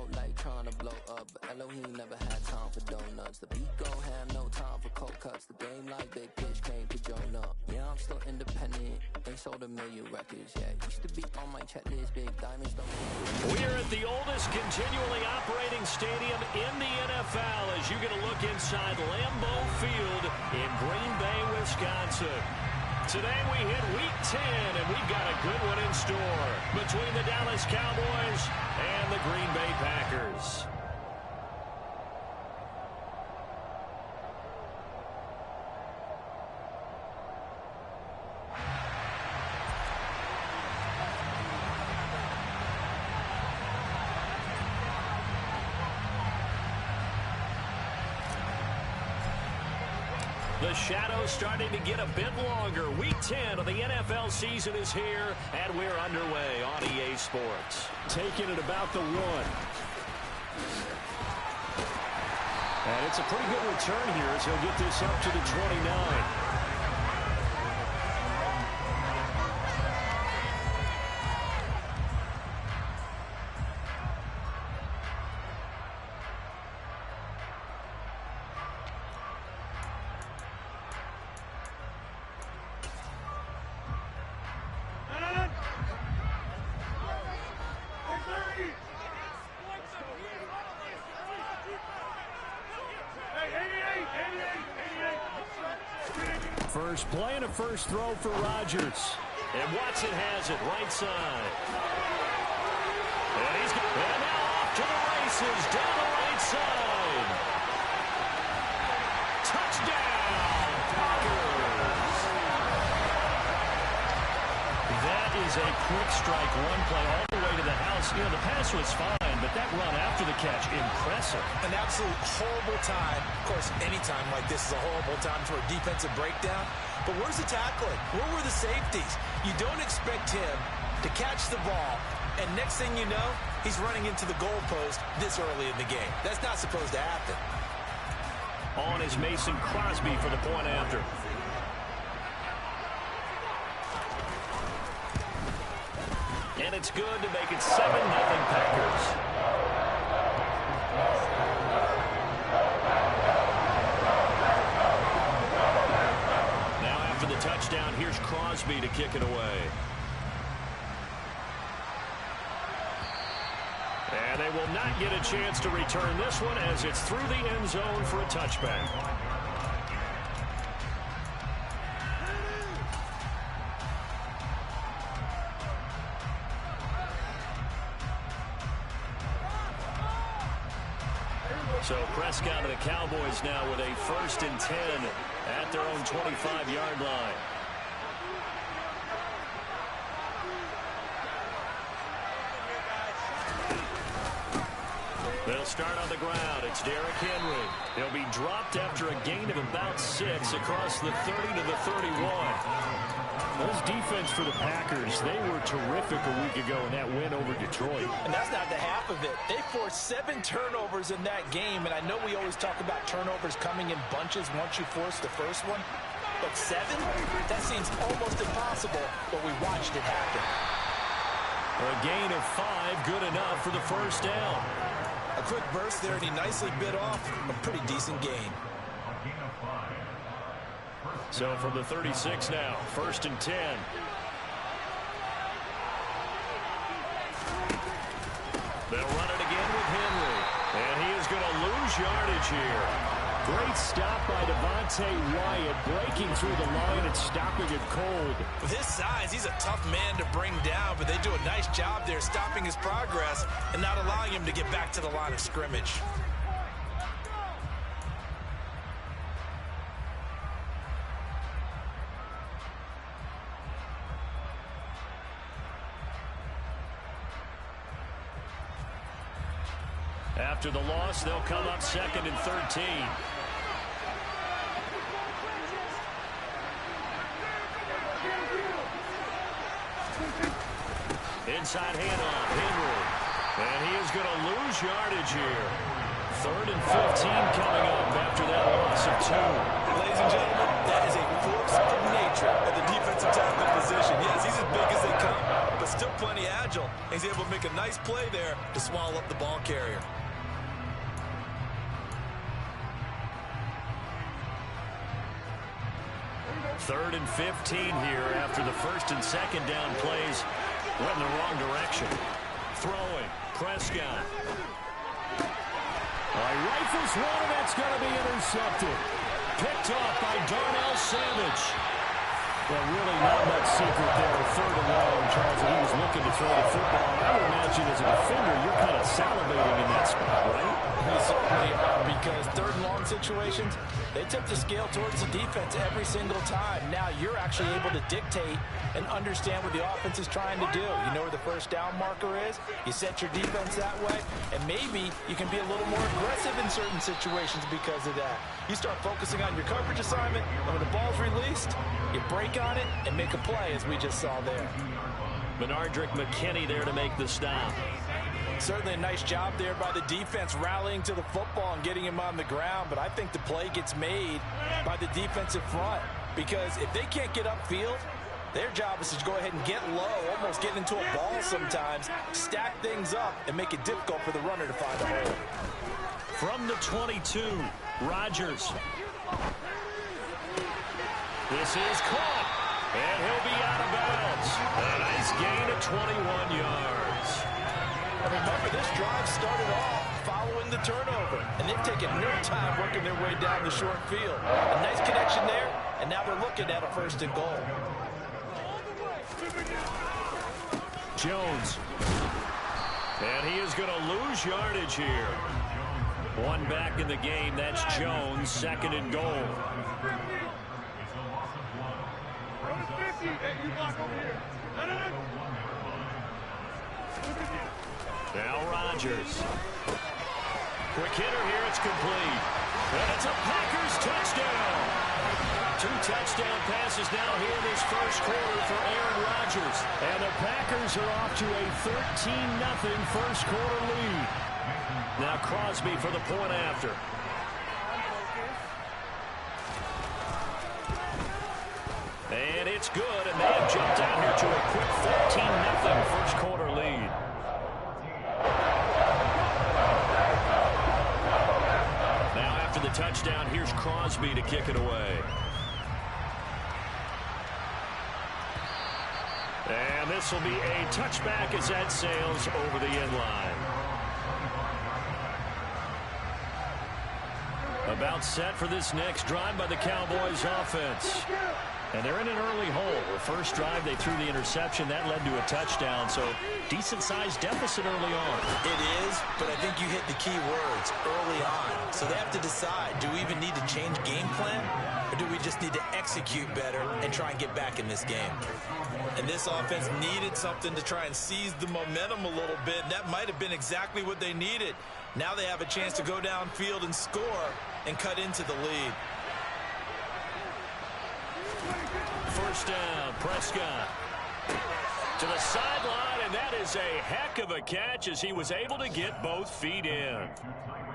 smoke like trying to blow up, but Elohim never had time for donuts. The beat gon' have no time for cold cuts. The game like big bitch came to join up. Yeah, I'm still independent. They sold 1 million records. Yeah, used to be on my checklist. Big diamonds don't. We're at the oldest continually operating stadium in the NFL as you get a look inside Lambeau Field in Green Bay, Wisconsin. Today we hit Week 10, and we've got a good one in store between the Dallas Cowboys and the Green Bay Packers. The shadow's starting to get a bit longer. Week 10 of the NFL season is here, and we're underway on EA Sports. Taking it about the 1. And it's a pretty good return here as he'll get this up to the 29. First play and a first throw for Rodgers. And Watson has it right side. And now off to the races down the right side. Touchdown, Packers. That is a quick strike one play all the way to the house. You know, the pass was fine, but that run after the catch, impressive. An absolute horrible time. Of course, any time like this is a horrible time for a defensive breakdown. But where's the tackling? Where were the safeties? You don't expect him to catch the ball, and next thing you know, he's running into the goalpost this early in the game. That's not supposed to happen. On is Mason Crosby for the point after. And it's good to make it 7-0 Packers. Touchdown, here's Crosby to kick it away. And they will not get a chance to return this one as it's through the end zone for a touchback. So Prescott and the Cowboys now with a 1st and 10 at their own 25-yard line. They'll start on the ground. It's Derrick Henry. He'll be dropped after a gain of about 6 across the 30 to the 31. Those defense for the Packers, they were terrific a week ago in that win over Detroit. And that's not the half of it. They forced 7 turnovers in that game, and I know we always talk about turnovers coming in bunches once you force the first one, but 7? That seems almost impossible, but we watched it happen. A gain of 5, good enough for the first down. A quick burst there, and he nicely bit off a pretty decent gain. So from the 36 now, 1st and 10. They'll run it again with Henry. And he is going to lose yardage here. Great stop by Devontae Wyatt, breaking through the line and stopping it cold. With his size, he's a tough man to bring down, but they do a nice job there stopping his progress and not allowing him to get back to the line of scrimmage. After the loss, they'll come up 2nd and 13. Inside handoff, Henry. And he is going to lose yardage here. 3rd and 15 coming up after that loss of 2. Ladies and gentlemen, that is a force of nature at the defensive tackle position. Yes, he's as big as they come, but still plenty agile. He's able to make a nice play there to swallow up the ball carrier. Third and 15 here after the first and second down plays went in the wrong direction. Throwing, Prescott. Rifles one, and that's going to be intercepted. Picked off by Darnell Savage. Well, really not much secret there. Third and long, Charles, he was looking to throw the football. I would imagine as a defender, you're kind of salivating in that spot, right? Certainly, because third and long situations, they tip the scale towards the defense every single time. Now you're actually able to dictate and understand what the offense is trying to do. You know where the first down marker is. You set your defense that way, and maybe you can be a little more aggressive in certain situations because of that. You start focusing on your coverage assignment, and when the ball's released, you break on it and make a play, as we just saw there. Benardrick McKinney there to make the stop. Certainly a nice job there by the defense rallying to the football and getting him on the ground, but I think the play gets made by the defensive front because if they can't get upfield, their job is to go ahead and get low, almost get into a ball sometimes, stack things up, and make it difficult for the runner to find a hole. From the 22, Rodgers. This is caught, and he'll be out of bounds. A nice gain of 21 yards. And remember, this drive started off following the turnover, and they've taken no time working their way down the short field. A nice connection there, and now they're looking at a first and goal. Jones. And he is going to lose yardage here. One back in the game, that's Jones, second and goal. Now Rodgers. Quick hitter here, it's complete. And it's a Packers touchdown. 2 touchdown passes now here in this first quarter for Aaron Rodgers. And the Packers are off to a 13-0 first quarter lead. Now Crosby for the point after. And it's good, and they have jumped out here to a quick 14-0 first quarter lead. Now after the touchdown, here's Crosby to kick it away. And this will be a touchback as that sails over the end line. About set for this next drive by the Cowboys offense. And they're in an early hole. The first drive, they threw the interception. That led to a touchdown, so decent-sized deficit early on. It is, but I think you hit the key words, early on. So they have to decide, do we even need to change game plan, or do we just need to execute better and try and get back in this game? And this offense needed something to try and seize the momentum a little bit, and that might have been exactly what they needed. Now they have a chance to go downfield and score and cut into the lead. First down, Prescott to the sideline, and that is a heck of a catch as he was able to get both feet in.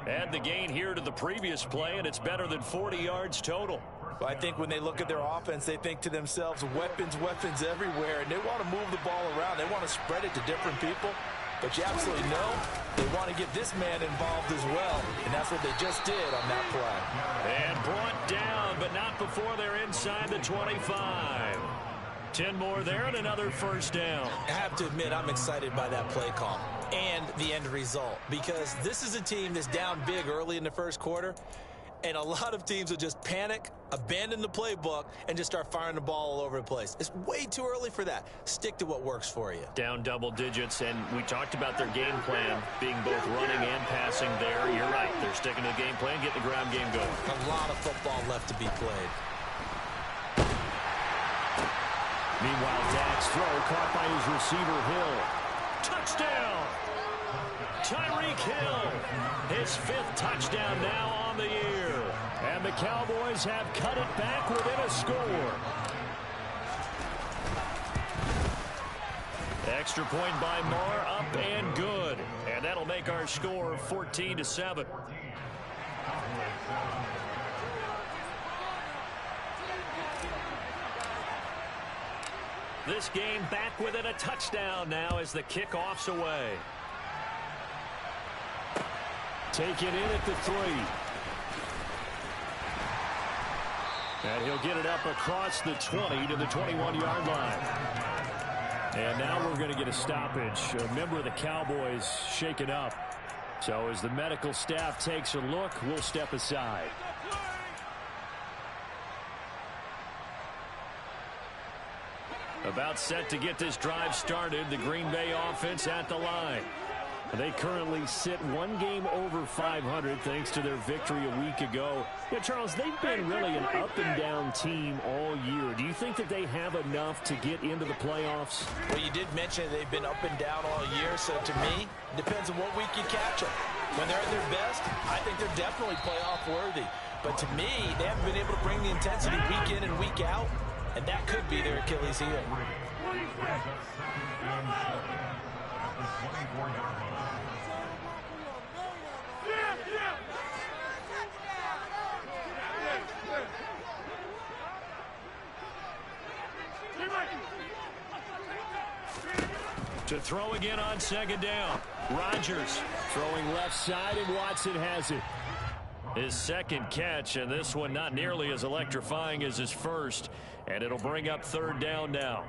Add the gain here to the previous play, and it's better than 40 yards total. Well, I think when they look at their offense, they think to themselves, weapons, weapons everywhere, and they want to move the ball around. They want to spread it to different people. But you absolutely know they want to get this man involved as well, and that's what they just did on that play. And brought down, but not before they're inside the 25. 10 more there and another first down. I have to admit, I'm excited by that play call and the end result, because this is a team that's down big early in the first quarter, and a lot of teams will just panic, abandon the playbook, and just start firing the ball all over the place. It's way too early for that. Stick to what works for you. Down double digits, and we talked about their game plan being both running and passing there. You're right. They're sticking to the game plan, getting the ground game going. A lot of football left to be played. Meanwhile, Dak's throw caught by his receiver, Hill. Touchdown! Tyreek Hill, his 5th touchdown now on the year. And the Cowboys have cut it back within a score. Extra point by Marr, up and good. And that'll make our score 14-7. This game back within a touchdown now as the kickoff's away. Taken in at the 3. And he'll get it up across the 20 to the 21-yard line. And now we're going to get a stoppage. A member of the Cowboys shaken up. So as the medical staff takes a look, we'll step aside. About set to get this drive started. The Green Bay offense at the line. They currently sit one game over 500 thanks to their victory a week ago. Yeah, Charles, they've been really an up-and-down team all year. Do you think that they have enough to get into the playoffs? Well, you did mention they've been up and down all year, so to me, it depends on what week you catch them. When they're at their best, I think they're definitely playoff-worthy. But to me, they haven't been able to bring the intensity week in and week out, and that could be their Achilles heel. To throw again on second down. Rodgers throwing left side, and Watson has it. His second catch, and this one not nearly as electrifying as his first. And it'll bring up third down now.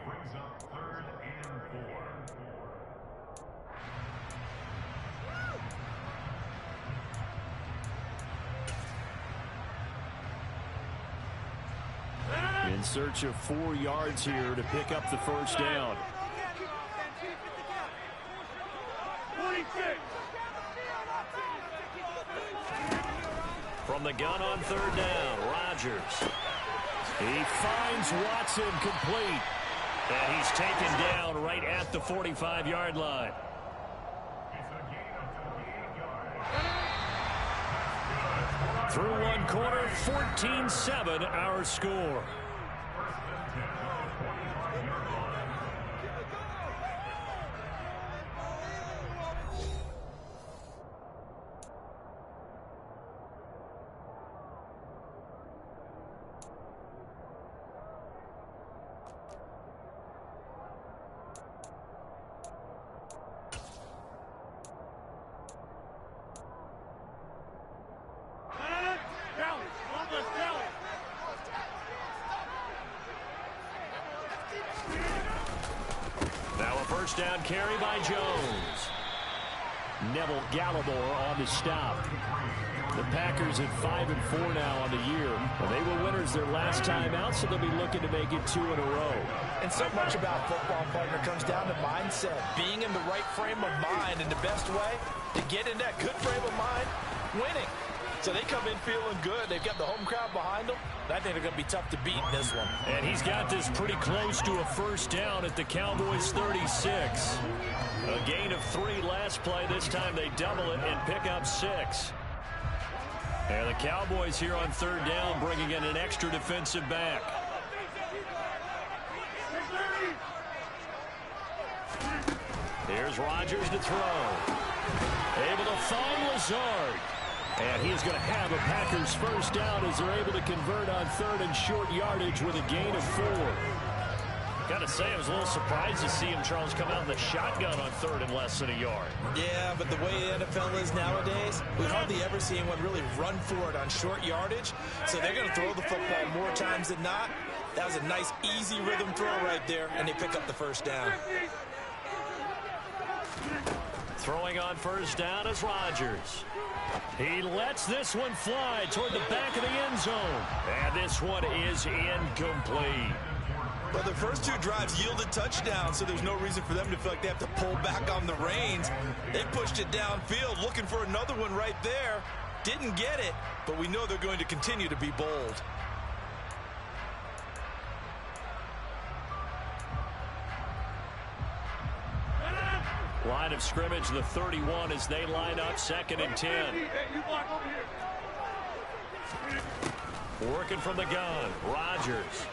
In search of 4 yards here to pick up the first down. From the gun on third down, Rodgers. He finds Watson complete. And he's taken down right at the 45-yard line. Through one quarter, 14-7 our score. First down carry by Jones. Neville Gallimore on the stop. The Packers at 5-4 now on the year. Well, they were winners their last time out, so they'll be looking to make it 2 in a row. And so much about football, partner, comes down to mindset. Being in the right frame of mind, and the best way to get in that good frame of mind, winning. So they come in feeling good. They've got the home crowd behind them. I think they're going to be tough to beat in this one. And he's got this pretty close to a first down at the Cowboys 36. A gain of 3 last play. This time they double it and pick up 6. And the Cowboys here on third down bringing in an extra defensive back. Here's Rodgers to throw. Able to find Lazard. And he's going to have a Packers first down as they're able to convert on third and short yardage with a gain of 4. Got to say, I was a little surprised to see him, Charles, come out in the shotgun on third and less than a yard. Yeah, but the way the NFL is nowadays, we hardly ever see anyone really run for it on short yardage. So they're going to throw the football more times than not. That was a nice, easy rhythm throw right there, and they pick up the first down. Throwing on first down is Rodgers. He lets this one fly toward the back of the end zone. And this one is incomplete. Well, the first 2 drives yielded touchdowns, so there's no reason for them to feel like they have to pull back on the reins. They pushed it downfield, looking for another one right there. Didn't get it, but we know they're going to continue to be bold. Line of scrimmage, the 31, as they line up 2nd and 10. Working from the gun, Rodgers.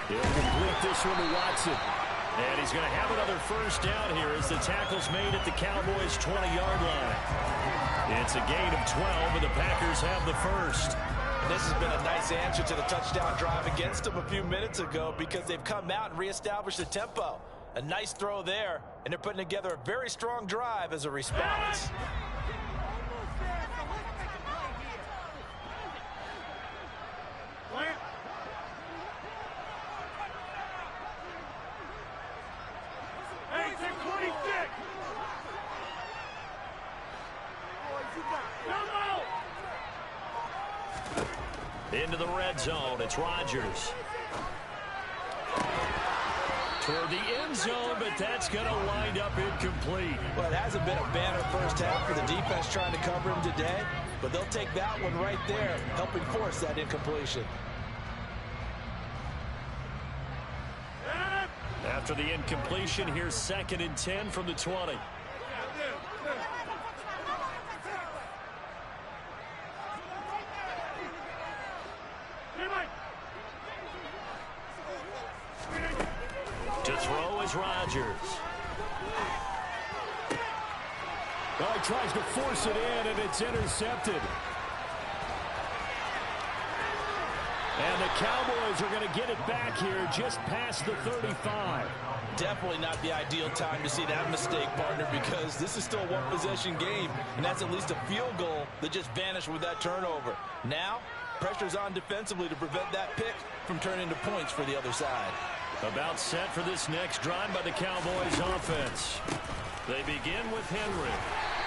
He'll complete this one to Watson. And he's going to have another first down here as the tackle's made at the Cowboys' 20-yard line. It's a gain of 12, and the Packers have the first. And this has been a nice answer to the touchdown drive against them a few minutes ago because they've come out and reestablished the tempo. A nice throw there, and they're putting together a very strong drive as a response. Into the red zone, it's Rodgers. Toward the end zone, but that's going to wind up incomplete. Well, it hasn't been a banner first half for the defense trying to cover him today, but they'll take that one right there, helping force that incompletion. After the incompletion, here's 2nd and 10 from the 20. To throw is Rodgers. Well, he tries to force it in, and it's intercepted. And the Cowboys are going to get it back here just past the 35. Definitely not the ideal time to see that mistake, partner, because this is still a one-possession game, and that's at least a field goal that just vanished with that turnover. Now, pressure's on defensively to prevent that pick from turning into points for the other side. About set for this next drive by the Cowboys offense. They begin with Henry.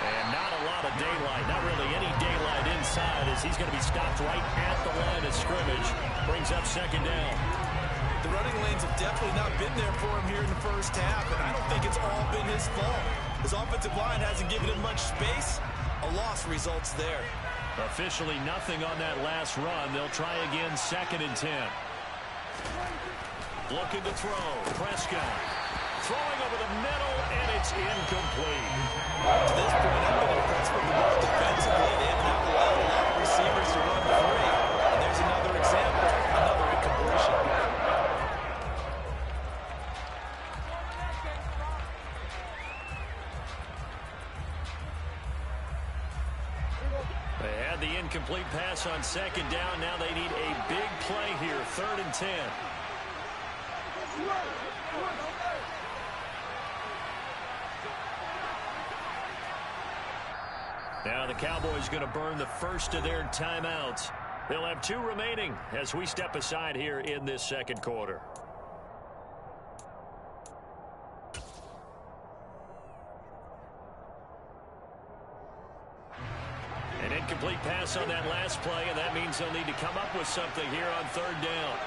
And not a lot of daylight, not really any daylight inside as he's going to be stopped right at the line of scrimmage. Brings up 2nd down. The running lanes have definitely not been there for him here in the first half, and I don't think it's all been his fault. His offensive line hasn't given him much space. A loss results there. Officially nothing on that last run. They'll try again 2nd and 10. Looking to throw. Prescott. Throwing over the middle, and it's incomplete. To this point, I've been impressed with the work defensively. They have not allowed a lot of receivers to run free. And there's another example, another incompletion. They had the incomplete pass on 2nd down. Now they need a big play here, 3rd and 10. Now the Cowboys going to burn the first of their timeouts. They'll have 2 remaining as we step aside here in this 2nd quarter. An incomplete pass on that last play, and that means they'll need to come up with something here on 3rd down.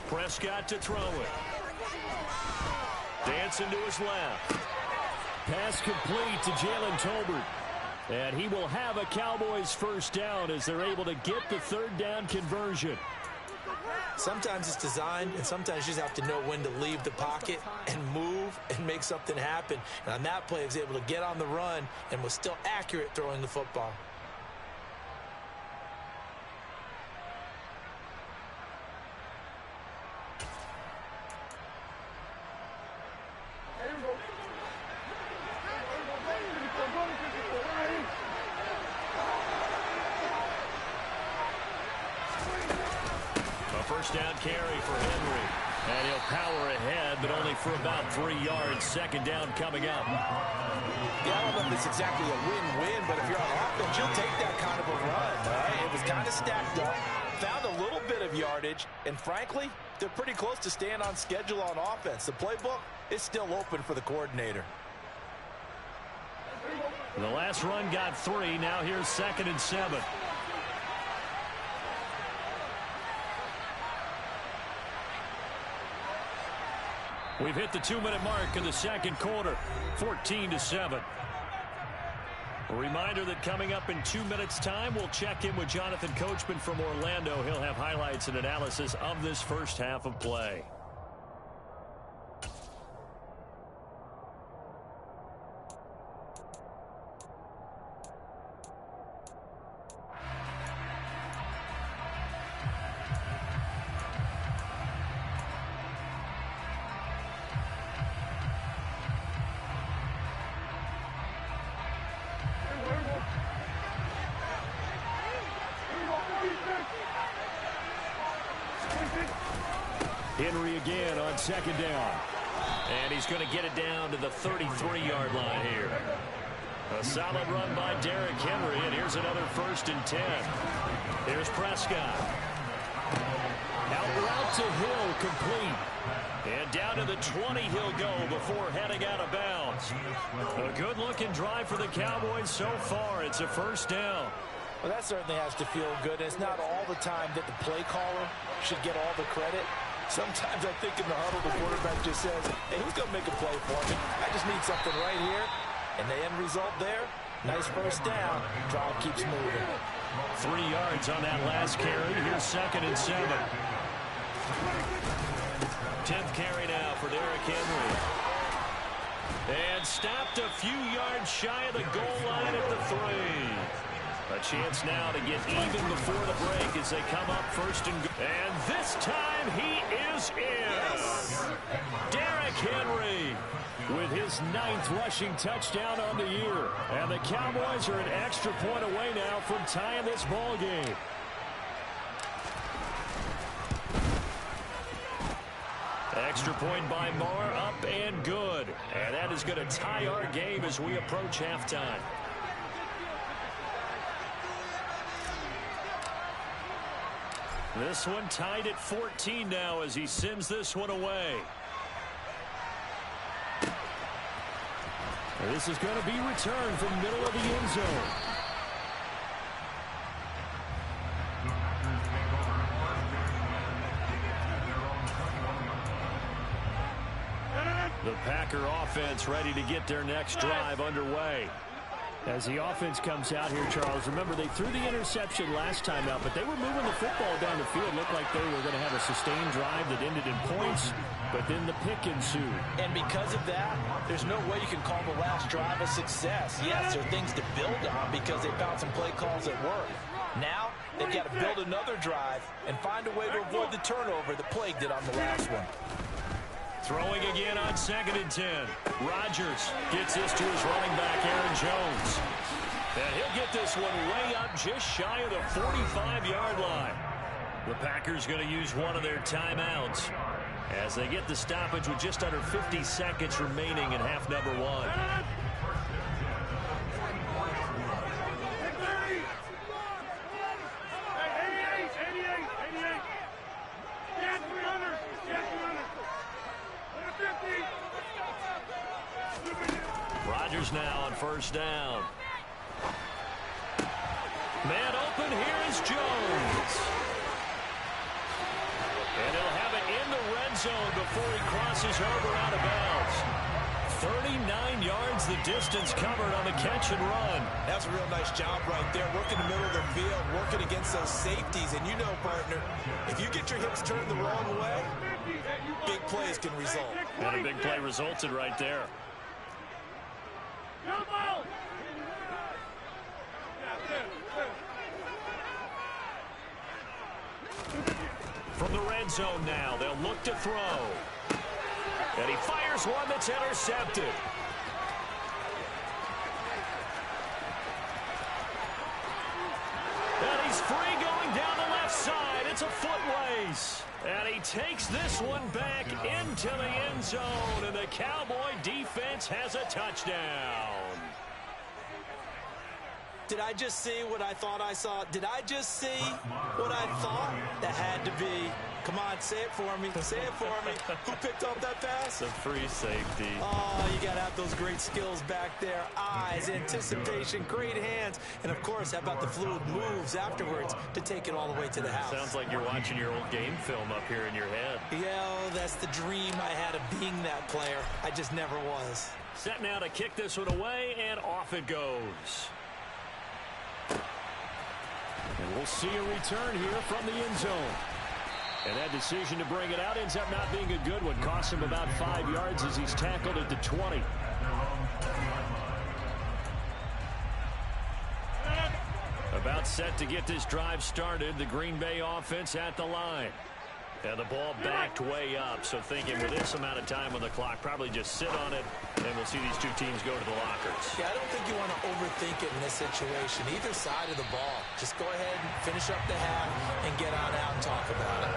Prescott to throw it. Dancing to his left. Pass complete to Jalen Tolbert. And he will have a Cowboys first down as they're able to get the 3rd down conversion. Sometimes it's designed, and sometimes you just have to know when to leave the pocket and move and make something happen. And on that play, he was able to get on the run and was still accurate throwing the football. First down carry for Henry. And he'll power ahead, but only for about 3 yards. 2nd down coming up. Yeah, I don't know if it's exactly a win-win, but if you're on offense, you'll take that kind of a run. Right? It was kind of stacked up, found a little bit of yardage, and frankly, they're pretty close to staying on schedule on offense. The playbook is still open for the coordinator. The last run got 3. Now here's 2nd and 7. We've hit the 2-minute mark in the 2nd quarter, 14-7. A reminder that coming up in 2 minutes' time, we'll check in with Jonathan Coachman from Orlando. He'll have highlights and analysis of this first half of play. Henry again on second down. And he's going to get it down to the 33-yard line here. A solid run by Derrick Henry, and here's another 1st and 10. Here's Prescott. Out route to Hill, complete. And down to the 20 he'll go before heading out of bounds. A good-looking drive for the Cowboys so far. It's a 1st down. Well, that certainly has to feel good. It's not all the time that the play caller should get all the credit. Sometimes I think in the huddle, the quarterback just says, hey, who's going to make a play for me? I just need something right here. And the end result there, nice 1st down. Drive keeps moving. 3 yards on that last carry. Here's 2nd and 7. 10th carry now for Derrick Henry. And stopped a few yards shy of the goal line at the 3. A chance now to get even before the break as they come up 1st and goal. And this time he is in. Derrick Henry with his 9th rushing touchdown on the year. And the Cowboys are an extra point away now from tying this ball game. Extra point by Marr, up and good. And that is going to tie our game as we approach halftime. This one tied at 14 now as he sends this one away. This is going to be returned from the middle of the end zone. The Packer offense ready to get their next drive underway. As the offense comes out here, Charles, remember they threw the interception last time out, but they were moving the football down the field. Looked like they were going to have a sustained drive that ended in points, but then the pick ensued. And because of that, there's no way you can call the last drive a success. Yes, there are things to build on because they found some play calls that work. Now, they've got to build another drive and find a way to avoid the turnover that plagued it on the last one. Throwing again on 2nd and 10. Rodgers gets this to his running back, Aaron Jones. And he'll get this one way up just shy of the 45-yard line. The Packers going to use one of their timeouts as they get the stoppage with just under 50 seconds remaining in half number 1. Rodgers now on 1st down. Man open, here is Jones. And he'll have it in the red zone before he crosses over out of bounds. 39 yards the distance covered on the catch and run. That's a real nice job right there. Working the middle of the field, working against those safeties. And you know, partner, if you get your hips turned the wrong way, big plays can result. And a big play resulted right there. From the red zone now, they'll look to throw. And he fires one that's intercepted. And he's free going down the left side. It's a foot race. And he takes this one back into the end zone. And the Cowboy defense has a touchdown. Did I just see what I thought I saw? Did I just see what I thought? That had to be. Come on, say it for me. Say it for me. Who picked up that pass? The free safety. Oh, you got to have those great skills back there. Eyes, anticipation, great hands. And, of course, how about the fluid moves afterwards to take it all the way to the house? Sounds like you're watching your old game film up here in your head. Yeah, that's the dream I had of being that player. I just never was. Set now to kick this one away, and off it goes. And we'll see a return here from the end zone. And that decision to bring it out ends up not being a good one. Costs him about 5 yards as he's tackled at the 20. About set to get this drive started. The Green Bay offense at the line. And the ball backed way up. So thinking with this amount of time on the clock, probably just sit on it, and we'll see these two teams go to the lockers. Yeah, I don't think you want to overthink it in this situation. Either side of the ball. Just go ahead and finish up the half and get on out and talk about it.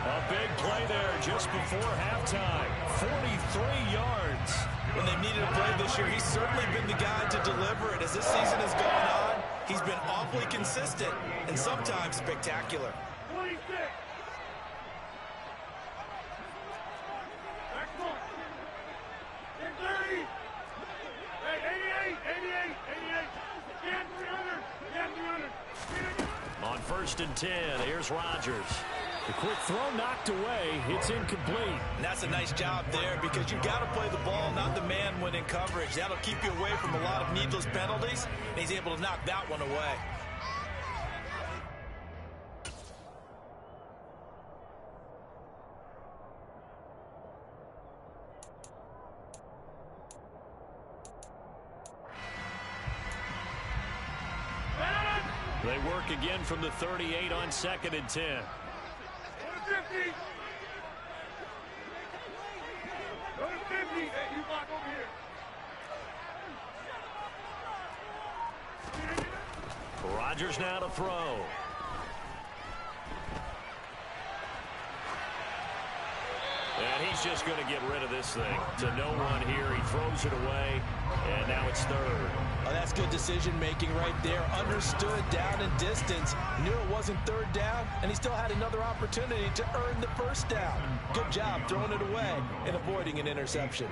A big play there just before halftime. 43 yards. When they needed a play this year, he's certainly been the guy to deliver it. As this season has gone on, he's been awfully consistent and sometimes spectacular. 26. Next one. 30. Hey, 88, 88, 88. Get 300. Get 300. On 1st and 10, here's Rodgers. The quick throw knocked away. It's incomplete. And that's a nice job there because you've got to play the ball, not the man when in coverage. That'll keep you away from a lot of needless penalties, and he's able to knock that one away. They work again from the 38 on 2nd and 10. 50. Go to 50. Hey, you block over here. Rodgers now to throw. And he's just going to get rid of this thing. To no one here. He throws it away. And now it's 3rd. Oh, that's good decision-making right there. Understood down and distance. Knew it wasn't 3rd down, and he still had another opportunity to earn the 1st down. Good job throwing it away and avoiding an interception.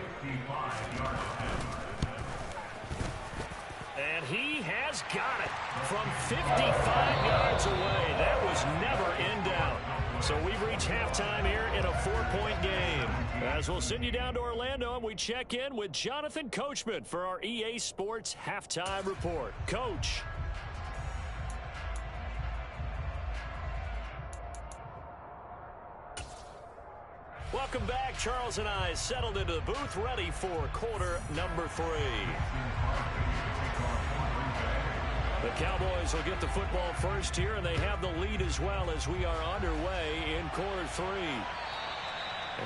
And he has got it from 55 yards away. That was never in doubt. So we've reached halftime here in a 4-point game. As we'll send you down to Orlando, and we check in with Jonathan Coachman for our EA Sports Halftime Report. Coach. Welcome back. Charles and I settled into the booth, ready for quarter number 3. The Cowboys will get the football first here, and they have the lead as well as we are underway in quarter 3.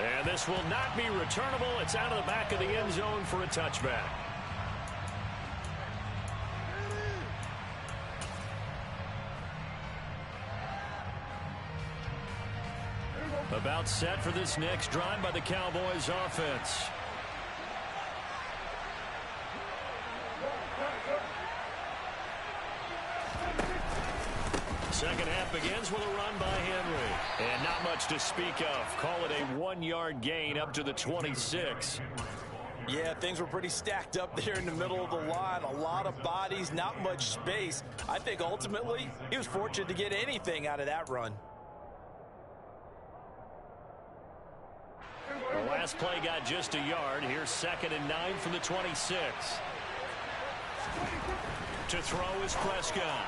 And this will not be returnable. It's out of the back of the end zone for a touchback. About set for this next drive by the Cowboys offense. Second half begins with a run by Henry. And not much to speak of. Call it a 1-yard gain up to the 26. Yeah, things were pretty stacked up there in the middle of the line. A lot of bodies, not much space. I think ultimately he was fortunate to get anything out of that run. The last play got just a yard. Here's 2nd and 9 from the 26. To throw is Prescott.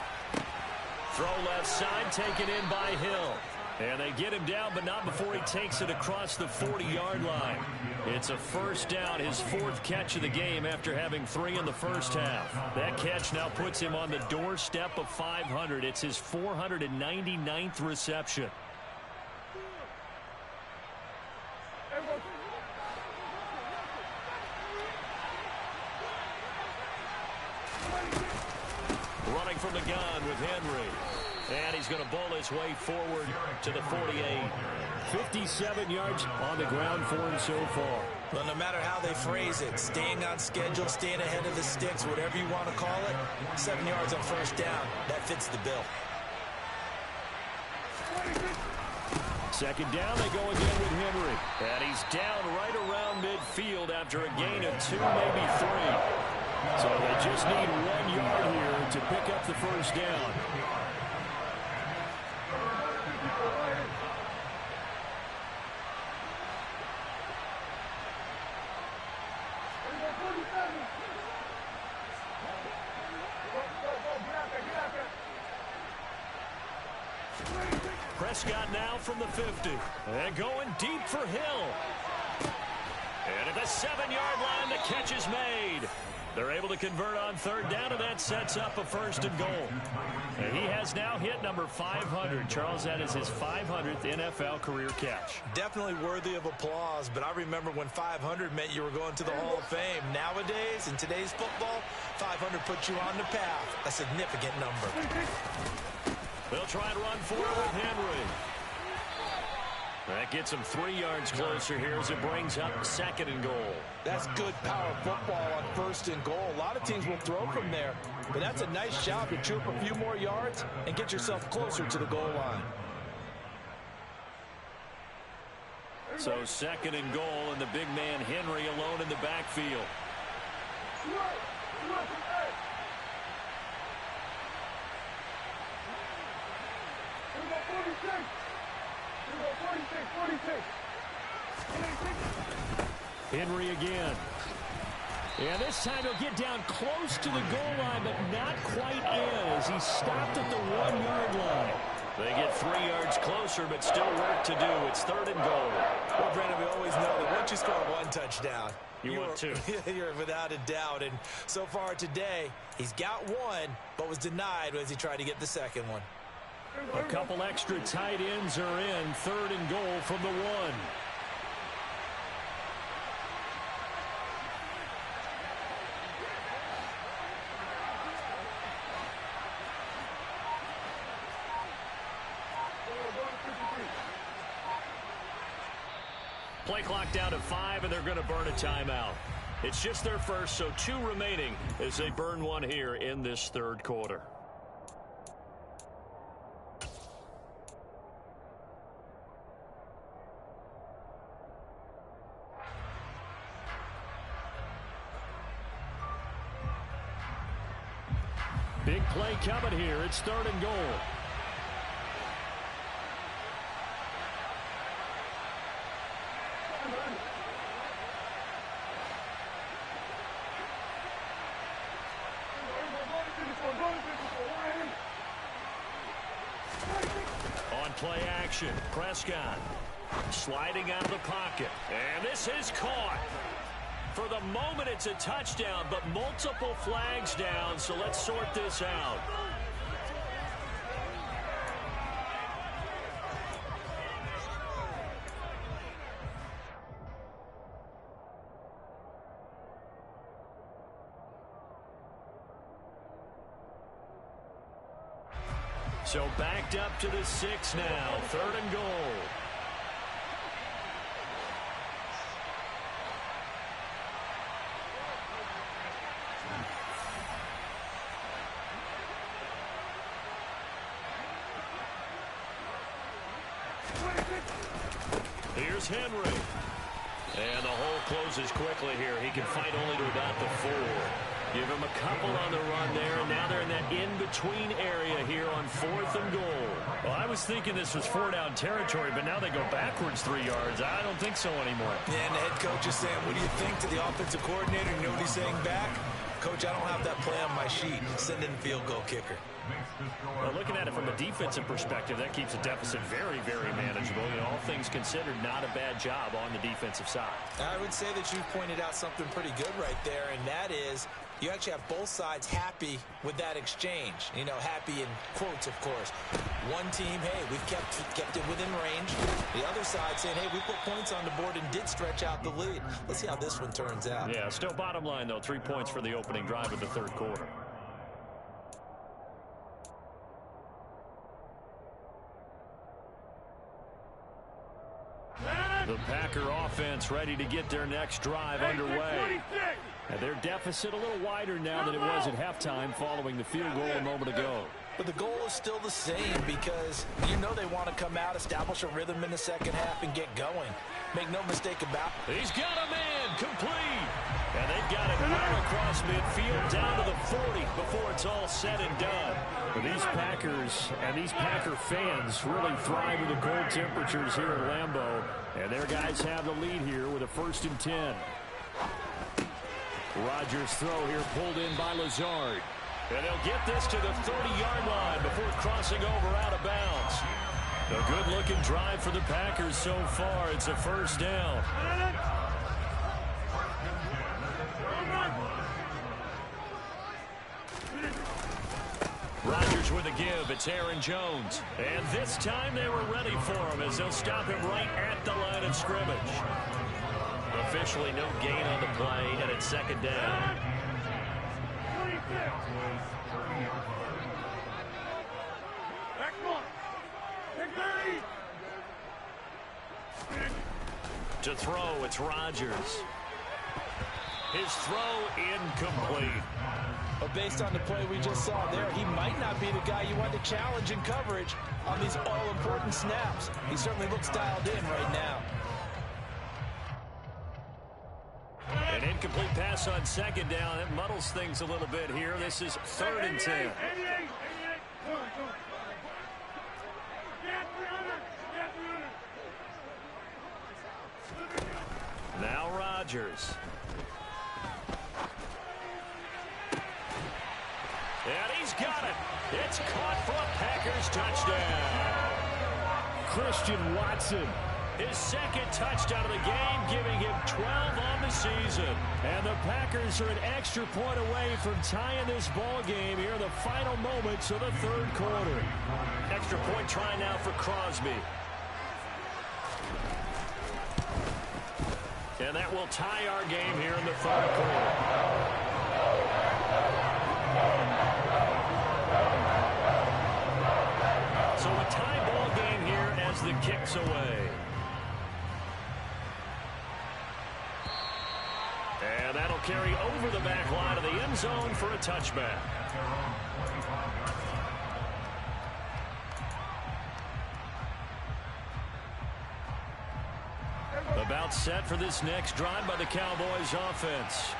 Throw left side, taken in by Hill. And they get him down, but not before he takes it across the 40-yard line. It's a 1st down, his 4th catch of the game after having 3 in the first half. That catch now puts him on the doorstep of 500. It's his 499th reception. Running from the gun with Henry. And he's going to bowl his way forward to the 48. 57 yards on the ground for him so far. Well, no matter how they phrase it, staying on schedule, staying ahead of the sticks, whatever you want to call it, 7 yards on 1st down, that fits the bill. 2nd down, they go again with Henry. And he's down right around midfield after a gain of 2, maybe 3. So they just need 1 yard here to pick up the 1st down. Prescott now from the 50. And going deep for Hill. And at the 7-yard line, the catch is made. They're able to convert on 3rd down, and that sets up a 1st and goal. And he has now hit number 500. Charles, that is his 500th NFL career catch. Definitely worthy of applause, but I remember when 500 meant you were going to the Hall of Fame. Nowadays, in today's football, 500 puts you on the path. A significant number. They'll try and run forward with Henry. That gets him 3 yards closer here as it brings up 2nd and goal. That's good power football on 1st and goal. A lot of teams will throw from there, but that's a nice job to chew up a few more yards and get yourself closer to the goal line. So 2nd and goal, and the big man Henry alone in the backfield. Henry again. And this time he'll get down close to the goal line, but not quite in as he stopped at the 1-yard line. They get 3 yards closer, but still work to do. It's 3rd and goal. Well, Brandon, we always know that once you score 1 touchdown, you want 2. You're without a doubt. And so far today, he's got 1, but was denied as he tried to get the 2nd one. A couple extra tight ends are in. 3rd and goal from the 1. Play clock down to 5, and they're going to burn a timeout. It's just their first, so 2 remaining as they burn one here in this 3rd quarter. Big play coming here. It's 3rd and goal. On play action, Prescott sliding out of the pocket. And this is caught. For the moment, it's a touchdown, but multiple flags down, so let's sort this out. So backed up to the 6 now, 3rd and goal. Here's Henry. And the hole closes quickly here. He can fight only to about the 4. Give him a couple on the run there, and now they're in that in-between area here on 4th and goal. Well, I was thinking this was 4-down territory, but now they go backwards 3 yards. I don't think so anymore. Yeah, and the head coach is saying, what do you think, to the offensive coordinator? You know what he's saying back? Coach, I don't have that play on my sheet. Send in field goal kicker. Well, looking at it from a defensive perspective, that keeps the deficit very, very manageable. You know, all things considered, not a bad job on the defensive side. I would say that you pointed out something pretty good right there, and that is you actually have both sides happy with that exchange. You know, happy in quotes, of course. One team, hey, we've kept it within range. The other side saying, hey, we put points on the board and did stretch out the lead. Let's see how this one turns out. Yeah, still bottom line, though, 3 points for the opening drive of the 3rd quarter. The Packer offense ready to get their next drive underway. And their deficit a little wider now than it was at halftime following the field goal a moment ago. But the goal is still the same because you know they want to come out, establish a rhythm in the second half, and get going. Make no mistake about it. He's got a man complete. And they've got it well across midfield down to the 40 before it's all said and done. But these Packers and these Packer fans really thrive in the cold temperatures here at Lambeau. And their guys have the lead here with a 1st and 10. Rodgers' throw here pulled in by Lazard. And they'll get this to the 30-yard line before crossing over out of bounds. A good-looking drive for the Packers so far. It's a 1st down. Rodgers with a give. It's Aaron Jones. And this time they were ready for him as they'll stop him right at the line of scrimmage. Officially no gain on the play, and it's 2nd down. To throw, it's Rodgers. His throw incomplete. But based on the play we just saw there, he might not be the guy you want to challenge in coverage on these all-important snaps. He certainly looks dialed in right now. An incomplete pass on second down. It muddles things a little bit here. This is 3rd and 10. Now Rodgers. And he's got it. It's caught for a Packers touchdown. Christian Watson. His second touchdown of the game, giving him 12 on the season. And the Packers are an extra point away from tying this ball game here in the final moments of the 3rd quarter. Extra point try now for Crosby. And that will tie our game here in the 3rd quarter. So a tie ball game here as the kick's away. And that'll carry over the back line of the end zone for a touchback. About set for this next drive by the Cowboys offense.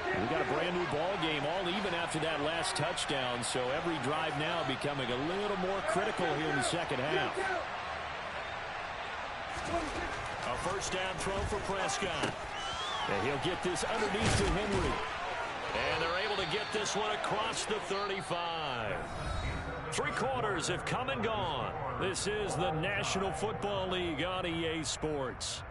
We got a brand new ball game, all even after that last touchdown, so every drive now becoming a little more critical here in the second half. A first down throw for Prescott. And he'll get this underneath to Henry. And they're able to get this one across the 35. 3 quarters have come and gone. This is the National Football League on EA Sports.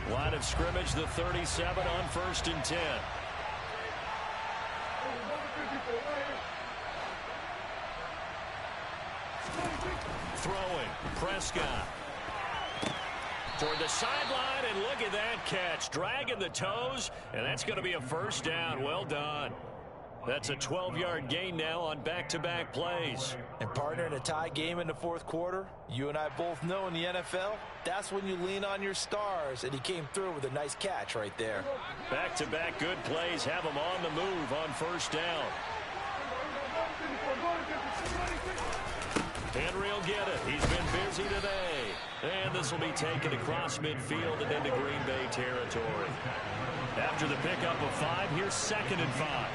Line of scrimmage, the 37 on 1st and 10. Throwing, Prescott. Toward the sideline, and look at that catch. Dragging the toes, and that's going to be a first down. Well done. That's a 12-yard gain now on back-to-back plays. And partner, in a tie game in the 4th quarter, you and I both know in the NFL, that's when you lean on your stars, and he came through with a nice catch right there. Back-to-back good plays have him on the move on first down. Henry will get it. He's been busy today. And this will be taken across midfield and into Green Bay territory. After the pickup of 5, here's 2nd and 5.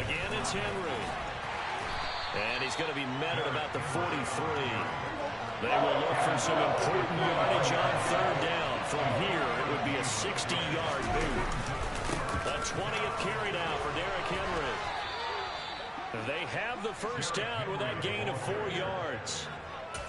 Again, it's Henry. And he's going to be met at about the 43. They will look for some important yardage on 3rd down. From here, it would be a 60-yard boot. The 20th carry now for Derrick Henry. They have the first down with that gain of 4 yards.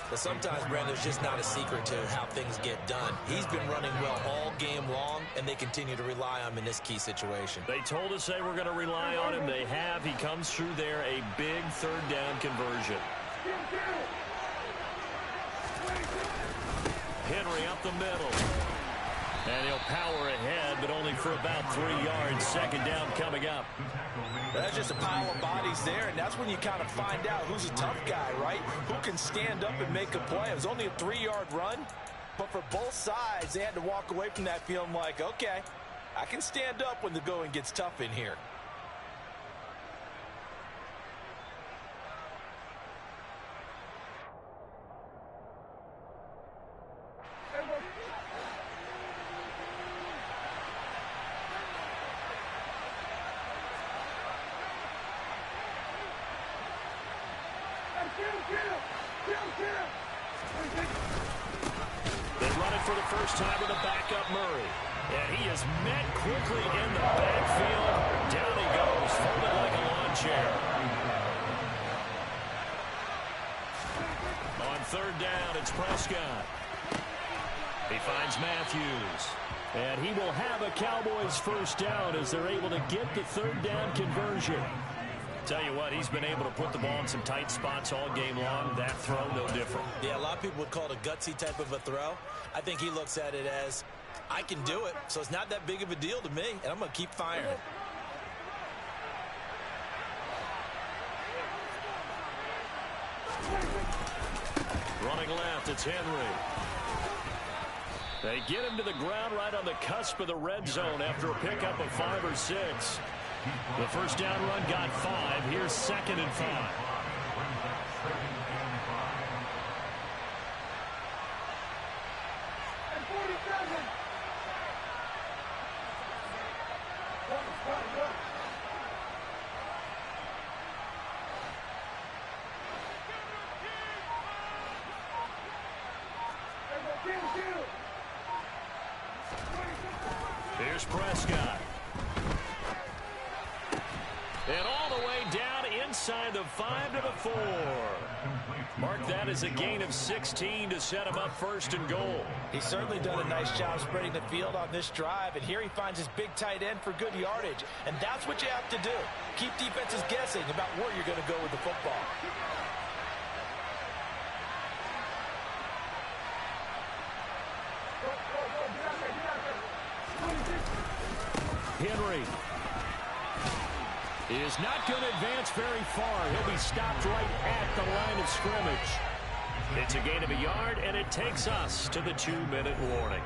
But sometimes, Brandon, it's just not a secret to how things get done. He's been running well all game long, and they continue to rely on him in this key situation. They told us they were going to rely on him. They have. He comes through there, a big 3rd down conversion. Henry up the middle. And he'll power ahead, but only for about 3 yards. 2nd down coming up. That's just a pile of bodies there, and that's when you kind of find out who's a tough guy, right? Who can stand up and make a play. It was only a 3-yard run, but for both sides, they had to walk away from that feeling like, okay, I can stand up when the going gets tough in here. They run it for the first time with a backup Murray. And he is met quickly in the backfield. Down he goes, folded like a lawn chair. On 3rd down, it's Prescott. He finds Matthews. And he will have a Cowboys first down as they're able to get the 3rd down conversion. Tell you what, he's been able to put the ball in some tight spots all game long. That throw, no different. Yeah, a lot of people would call it a gutsy type of a throw. I think he looks at it as, I can do it, so it's not that big of a deal to me, and I'm going to keep firing. Running left, it's Henry. They get him to the ground right on the cusp of the red zone after a pickup of 5 or 6. The first down run got 5. Here's 2nd and 5. Here's Prescott. And all the way down inside the 5 to the 4. Mark that as a gain of 16 to set him up 1st and goal. He's certainly done a nice job spreading the field on this drive, and here he finds his big tight end for good yardage. And that's what you have to do. Keep defenses guessing about where you're going to go with the football. Henry is not going to advance very far. He'll be stopped right at the line of scrimmage. It's a gain of a yard, and it takes us to the 2-minute warning.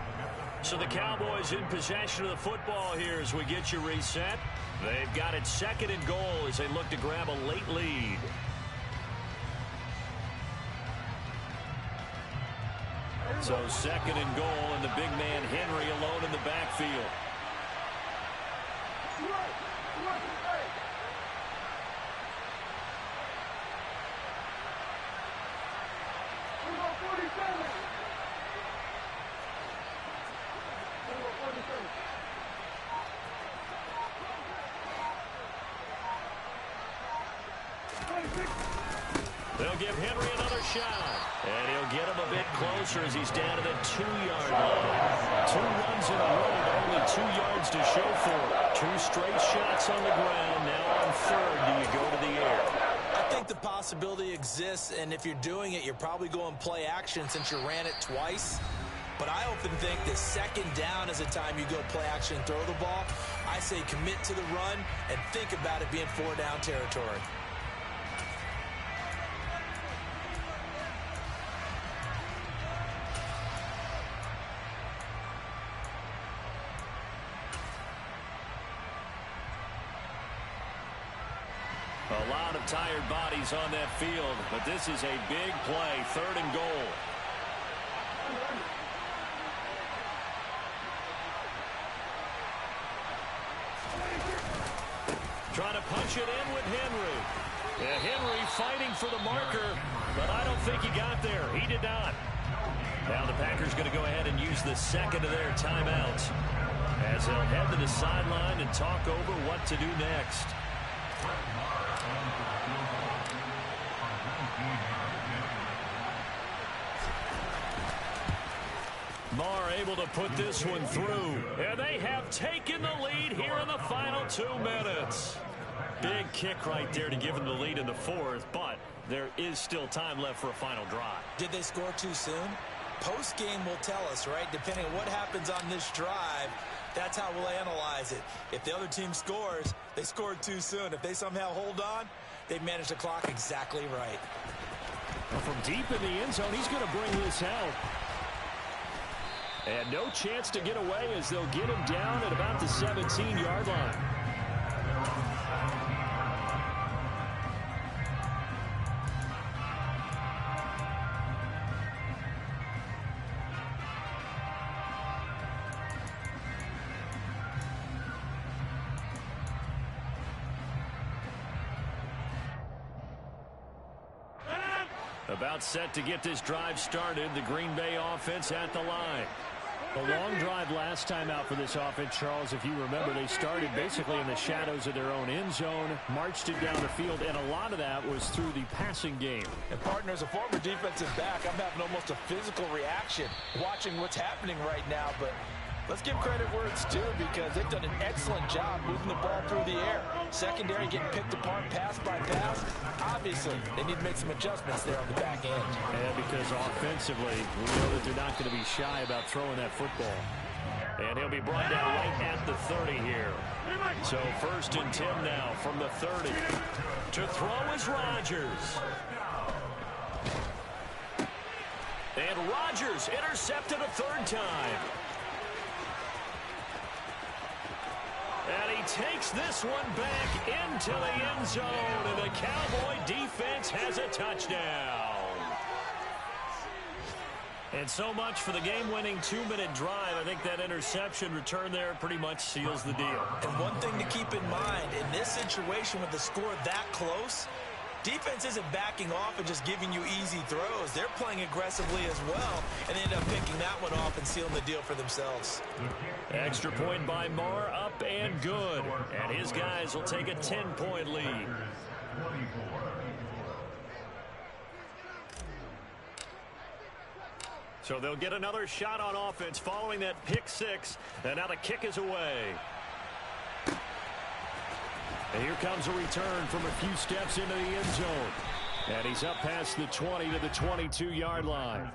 So the Cowboys in possession of the football here as we get you reset. They've got it 2nd and goal as they look to grab a late lead. So 2nd and goal, and the big man Henry alone in the backfield. They'll give Henry another shot. And he'll get him a bit closer as he's down to the 2-yard line. 2 runs in a row, but only 2 yards to show for it. 2 straight shots on the ground. Now on 3rd, do you go to the air? I think the possibility exists, and if you're doing it, you're probably going play action since you ran it twice. But I often think that 2nd down is the time you go play action and throw the ball. I say commit to the run and think about it being 4-down territory. A lot of tired bodies on that field, but this is a big play, 3rd and goal. Trying to punch it in with Henry. Yeah, Henry fighting for the marker, but I don't think he got there. He did not. Now the Packers going to go ahead and use the 2nd of their timeouts as they'll head to the sideline and talk over what to do next. Marr able to put this one through. And they have taken the lead here in the final 2 minutes. Big kick right there to give them the lead in the 4th, but there is still time left for a final drive. Did they score too soon? Post-game will tell us, right? Depending on what happens on this drive, that's how we'll analyze it. If the other team scores, they scored too soon. If they somehow hold on, they managed the clock exactly right. Well, from deep in the end zone, he's going to bring this out. And no chance to get away as they'll get him down at about the 17-yard line. About set to get this drive started. The Green Bay offense at the line. A long drive last time out for this offense, Charles. If you remember, they started basically in the shadows of their own end zone, marched it down the field, and a lot of that was through the passing game. And, partner, as a former defensive back, I'm having almost a physical reaction watching what's happening right now. But let's give credit where it's due because they've done an excellent job moving the ball through the air. Secondary getting picked apart pass by pass. Obviously, they need to make some adjustments there on the back end. And because offensively, we know that they're not going to be shy about throwing that football. And he'll be brought down right at the 30 here. So 1st and 10 now from the 30. To throw is Rodgers. And Rodgers intercepted a 3rd time. And he takes this one back into the end zone. And the Cowboy defense has a touchdown. And so much for the game-winning 2-minute drive. I think that interception return there pretty much seals the deal. And one thing to keep in mind, in this situation with the score that close, defense isn't backing off and just giving you easy throws. They're playing aggressively as well, and they end up picking that one off and sealing the deal for themselves. Extra point by Marr, up and good. And his guys will take a 10-point lead. So they'll get another shot on offense following that pick 6. And now the kick is away. And here comes a return from a few steps into the end zone. And he's up past the 20 to the 22-yard line.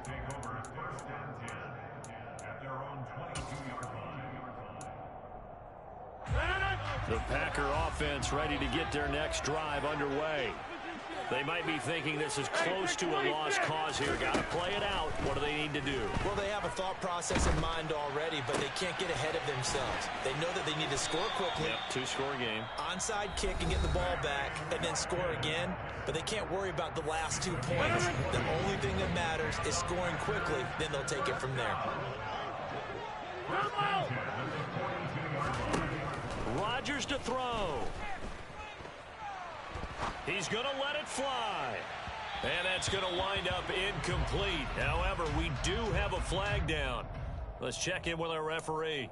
The Packer offense ready to get their next drive underway. They might be thinking this is close to a lost cause here. Got to play it out. What do they need to do? Well, they have a thought process in mind already, but they can't get ahead of themselves. They know that they need to score quickly. Yep, 2-score game. Onside kick and get the ball back and then score again, but they can't worry about the last 2 points. The only thing that matters is scoring quickly, then they'll take it from there. Rodgers to throw. He's going to let it fly. And that's going to wind up incomplete. However, we do have a flag down. Let's check in with our referee.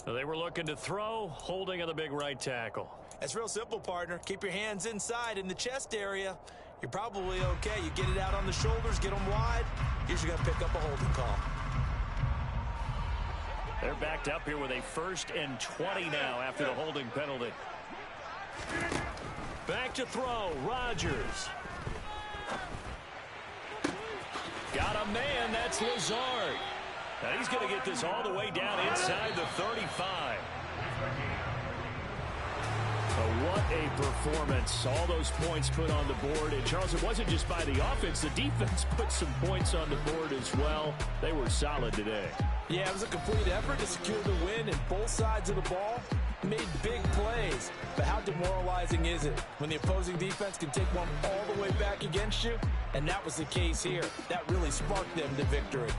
They were looking to throw, holding on the big right tackle. That's real simple, partner. Keep your hands inside in the chest area. You're probably okay. You get it out on the shoulders, get them wide. Usually going to pick up a holding call. They're backed up here with a 1st and 20 now after the holding penalty. Back to throw, Rodgers. Got a man, that's Lazard. Now he's going to get this all the way down inside the 35. What a performance. All those points put on the board. And, Charles, it wasn't just by the offense. The defense put some points on the board as well. They were solid today. Yeah, it was a complete effort to secure the win, and both sides of the ball made big plays. But how demoralizing is it when the opposing defense can take one all the way back against you? And that was the case here. That really sparked them to victory.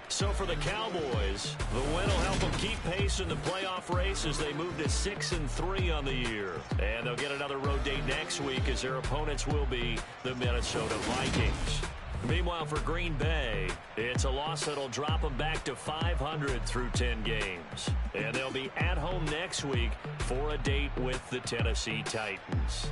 So for the Cowboys, the win will help them keep pace in the playoff race as they move to 6-3 on the year. And they'll get another road date next week as their opponents will be the Minnesota Vikings. Meanwhile, for Green Bay, it's a loss that'll drop them back to 500 through 10 games. And they'll be at home next week for a date with the Tennessee Titans.